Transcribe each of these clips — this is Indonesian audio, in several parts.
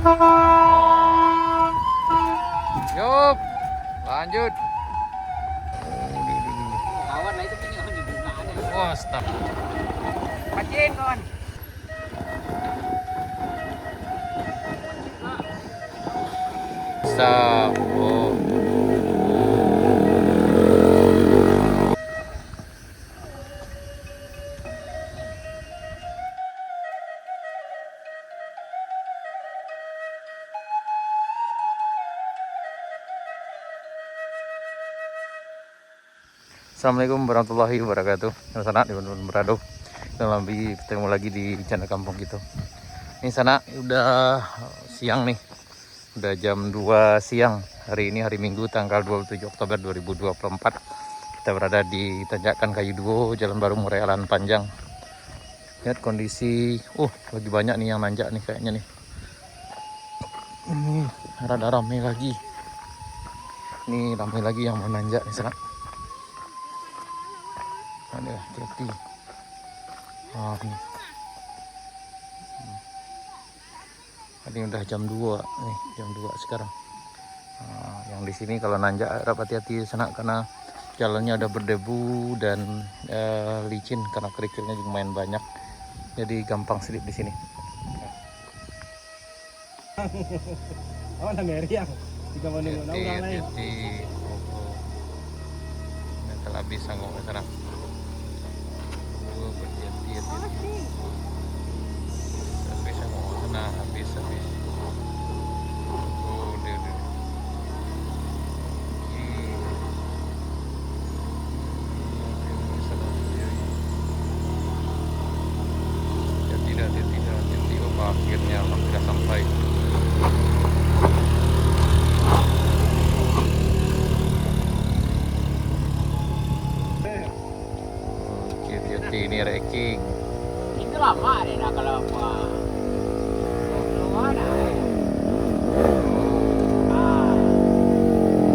Yuk, lanjut. Kawan lah itu punya di bunga ada. Wah, stop. Pacin kawan. Stop. Oh. Assalamualaikum warahmatullahi wabarakatuh. Sana di Bandung Berado. Lebih ketemu lagi di channel kampung gitu. Ini sana udah siang nih. Udah jam 2 siang. Hari ini hari Minggu tanggal 27 Oktober 2024. Kita berada di Tanjakan Kayu Duo, Jalan Baru Murai Alan Panjang. Lihat kondisi, lagi banyak nih yang nanjak nih kayaknya nih. Ini rada ramai lagi. Ini ramai lagi yang mau nanjak nih sana. Ada hati-hati. Nih. Ini udah jam 2 nih, jam 2 sekarang. Yang di sini kalau nanjak harap hati-hati sana karena jalannya udah berdebu dan licin karena kerikilnya juga lumayan banyak. Jadi gampang slip di sini. Oh, na meriang. Tiga menunggu na ulang lain. Hati-hati. Kalau bisa ngomong ke sana. Hati-hati. Bisa ngomong ke sana, habis. Dia. Hati-hati. Akhirnya sudah sampai. Hati-hati, ini reking. Itu lama deh nak kalau apa. Mana?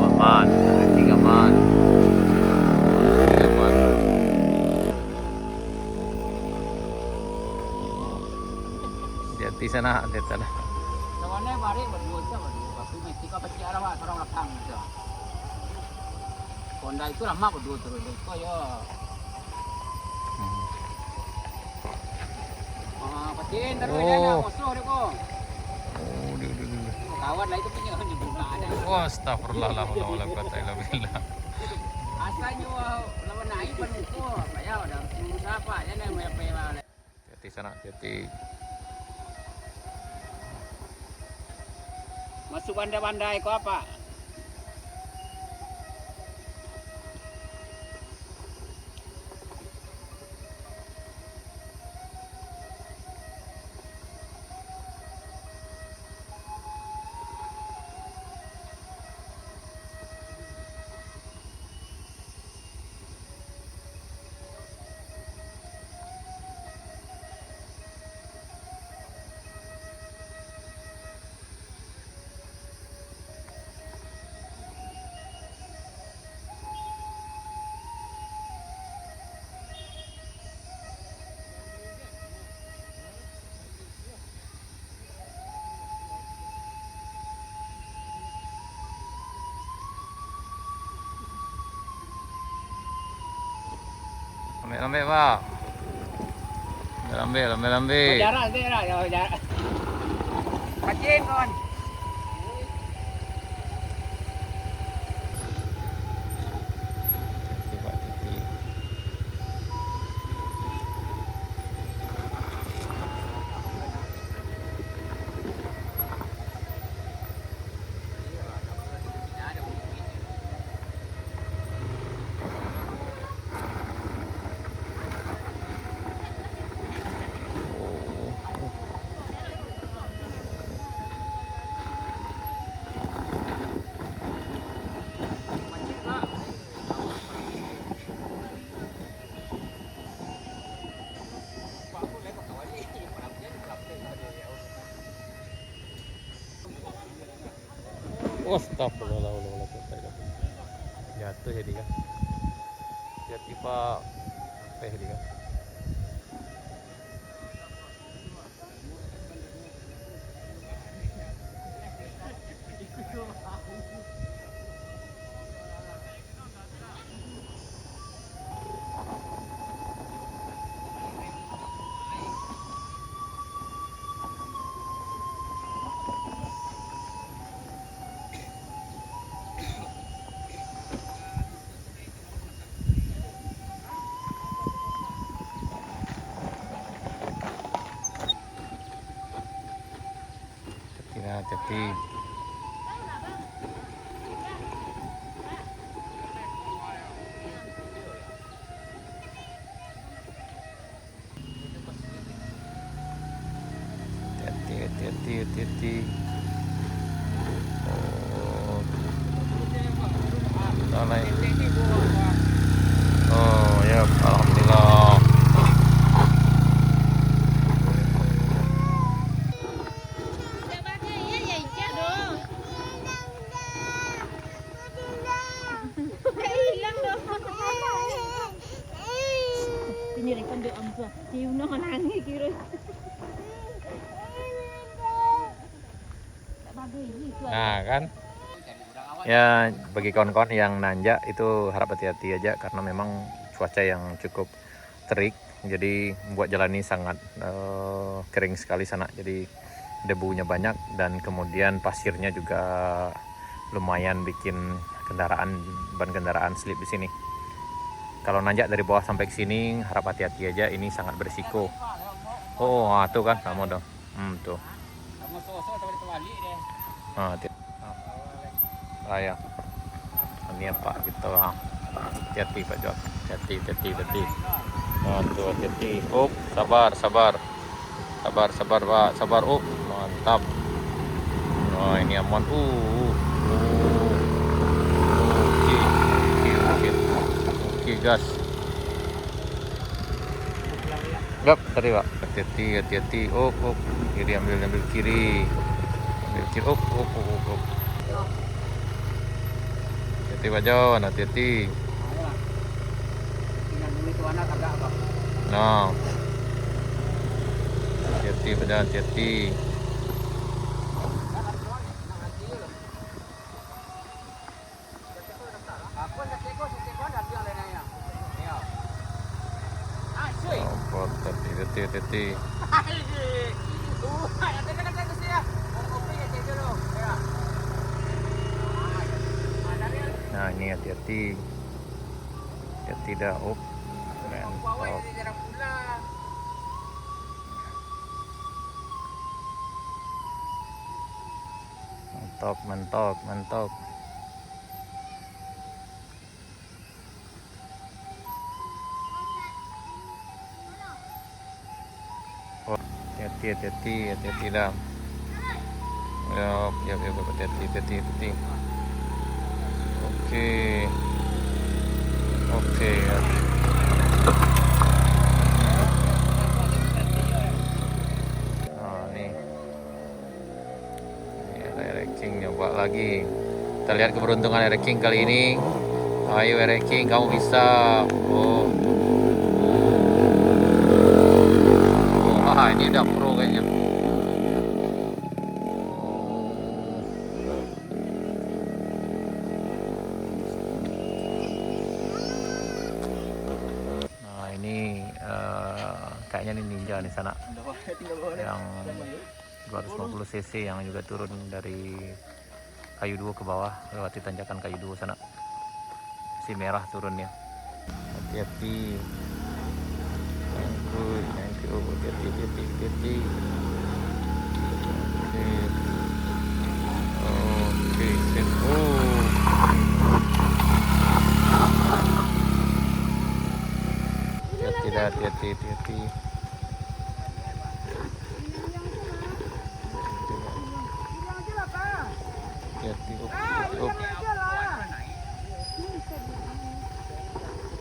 Aman, reking aman. Hati-hati sana, hati-hati sana. Kawannya mari berdua tu, waktu mesti kau pergi arah orang belakang tu. Honda itu lama berdua terus. Kau ya. Pacin taruh dia musuh dia kau. Kawan lah itu punya di bunga ada. Wah, astagfirullah la haula wala quwata illa billah. Asalnya lawan naik pun itu, payah dah susah apa ya nih mau apa. Hati sana, hati. Masuk bandai-bandai kau apa? Lambe, Pak. Lambe. Jarak, jarak. Pacin kawan. Astagfirullah la haula wala quwata illa billah. Jatuh jadi kan. Jadi Pak, sampai jadi kan. hati-hati. Hati-hati. Oh, salah ya. Oh ya, alhamdulillah. Ini rekam dia ambil. Dia nak nangis kira. Nah kan, ya bagi kawan-kawan yang nanjak itu harap hati-hati aja karena memang cuaca yang cukup terik, jadi membuat jalan ini sangat kering sekali sana, jadi debunya banyak dan kemudian pasirnya juga lumayan bikin ban kendaraan slip di sini. Kalau nanjak dari bawah sampai ke sini harap hati-hati aja, ini sangat berisiko. Oh, tuh kan kamu dong. Tuh. Ya. Ini apa gitu, hati-hati Pak Jok. Hati. Tuh hati-hati. Sabar Pak, sabar. Mantap. Oh, ini aman. Oke, gas. Gap, tadi Pak. Hati-hati. Kiri ambil kiri. Hati-hati Pak Jon, hati-hati. Nah. Hati-hati Pak Jon, hati-hati. Hati-hati. Nah ini hati-hati dah. Mantap. Hati-hati dah. Ya, hati-hati. Oke. Nah, nih Eric King nyoba lagi. Kita lihat keberuntungan Eric King kali ini. Ayo Eric King, kamu bisa. Ini udah pro kayaknya. Nah ini kayaknya ini ninja di sana yang 250 cc yang juga turun dari kayu 2 ke bawah lewati tanjakan kayu 2 sana. Si merah turunnya. Hati-hati. Hati-hati. Oke, sip. Hati-hati.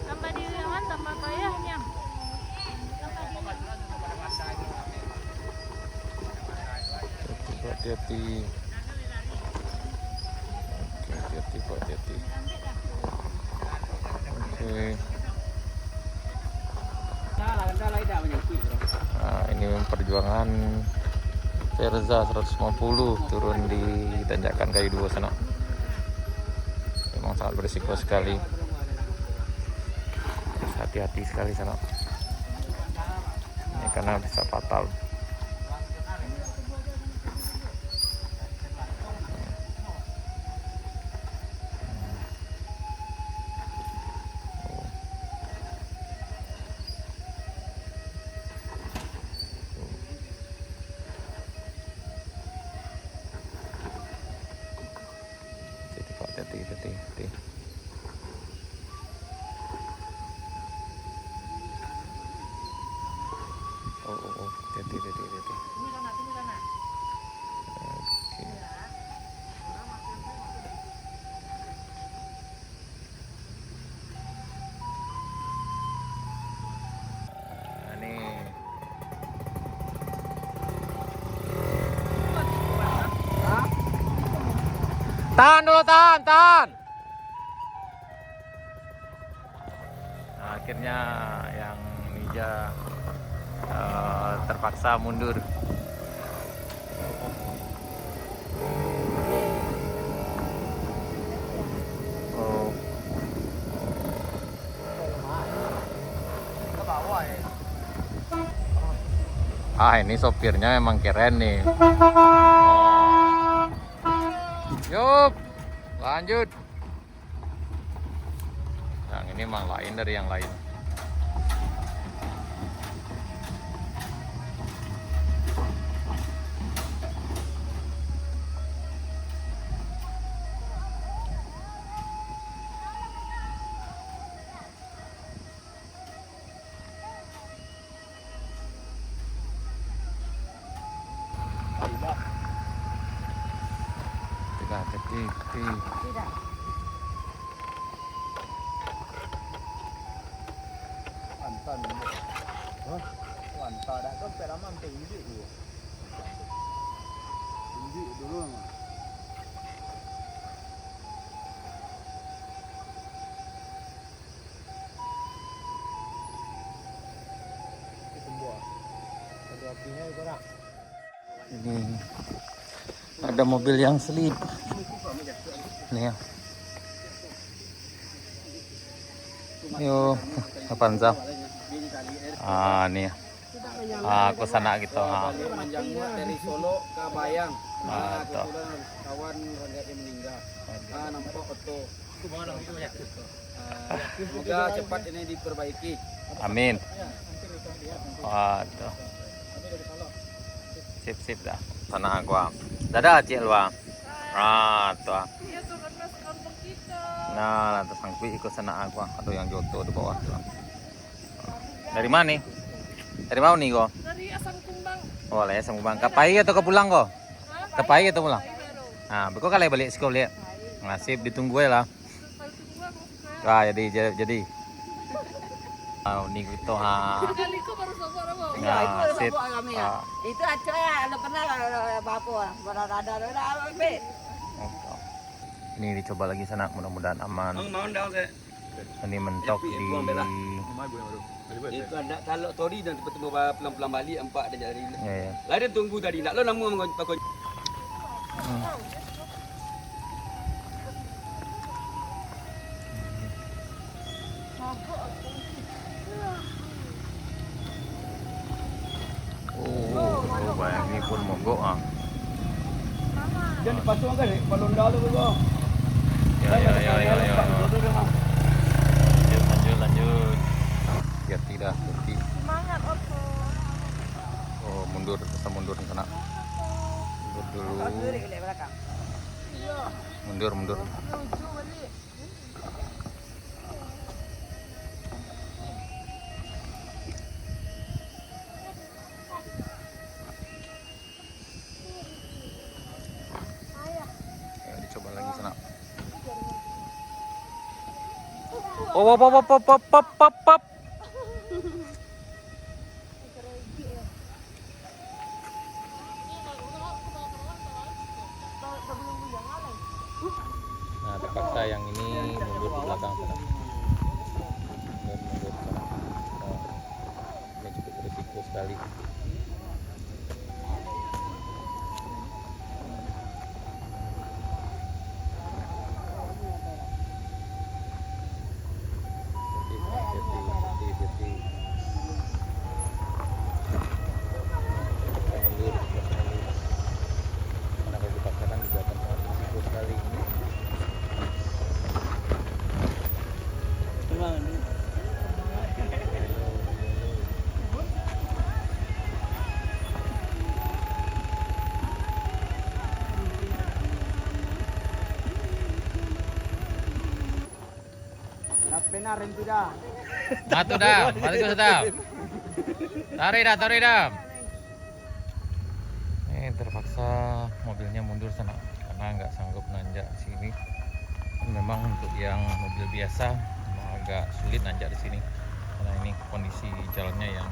Tambah diriangan, tambah payahnya. Hati-hati. Oke, hati-hati. Oke. Nah, ini perjuangan Verza 150 turun di tanjakan kayu 2 sana. Memang sangat berisiko sekali. Hati-hati sekali sana. Ini karena bisa fatal. Tahan dulu, tahan. Nah, akhirnya yang Ninja terpaksa mundur. Oh. Ini sopirnya memang keren nih. Yup, lanjut. Yang ini memang lain dari yang lain. Tidak. Anton. Hah? Anton dah kan peraman tinggi dulu. Tinggi dulu mah. Ini ada mobil yang selip. Nih ya. Yo, kapan jam? Nih ya. Aku sana gitu. Panjangnya dari Solo ke Bayang. Tuh. Kebetulan kawan rakyatnya meninggal. Nampak foto. Semoga cepat ini diperbaiki. Amin. Waduh. Sip dah. Sana gua. Dadah Cik Luang. Tuh. Nah, lantas sangkui ikut sana gua. Aduh yang joto di bawah tuh. Dari mana nih? Dari mana nih kok? Dari Asam Kumbang. Oh, lah Asam Kumbang. Kapai atau ke pulang kok? Kapai atau pulang? Nah, beko kali balik sekolah ya. Nasib ditunggu ya lah. Jadi. Nih gitu ha. Kaliku baru sobat apa? Nah, sip. Itu aja ya, lo kenal apa? Berada Ini dicoba lagi sana, mudah-mudahan aman. Mau dah saya. Ini mentok di Itu ada kalau tori dan tiba-tiba pelan-pelan balik empat dah jadi. ya. Lah dia tunggu tadi nak lo nama mengikut. Oh, bayang ini pun mogok ah. Jangan dipasung kan balonda lu bro. Ya. Lanjut. Hati dah. Semangat Otto. Oh, mundur ke sana. Mundur dulu. Mundur. Ayo dicoba lagi sana. Pop. Nah, terpaksa yang ini mundur di belakang sana. Mundur sana. Oh, ini cukup berisiko sekali. Hati-hati. Mundur. Karena kalau dipaksakan juga akan sangat berisiko sekali. Pena rem tu dah. Matu dah, matu sedap. Tarik dah. Terpaksa mobilnya mundur sana karena nggak sanggup nanjak di sini. Memang untuk yang mobil biasa agak sulit nanjak di sini karena ini kondisi jalannya yang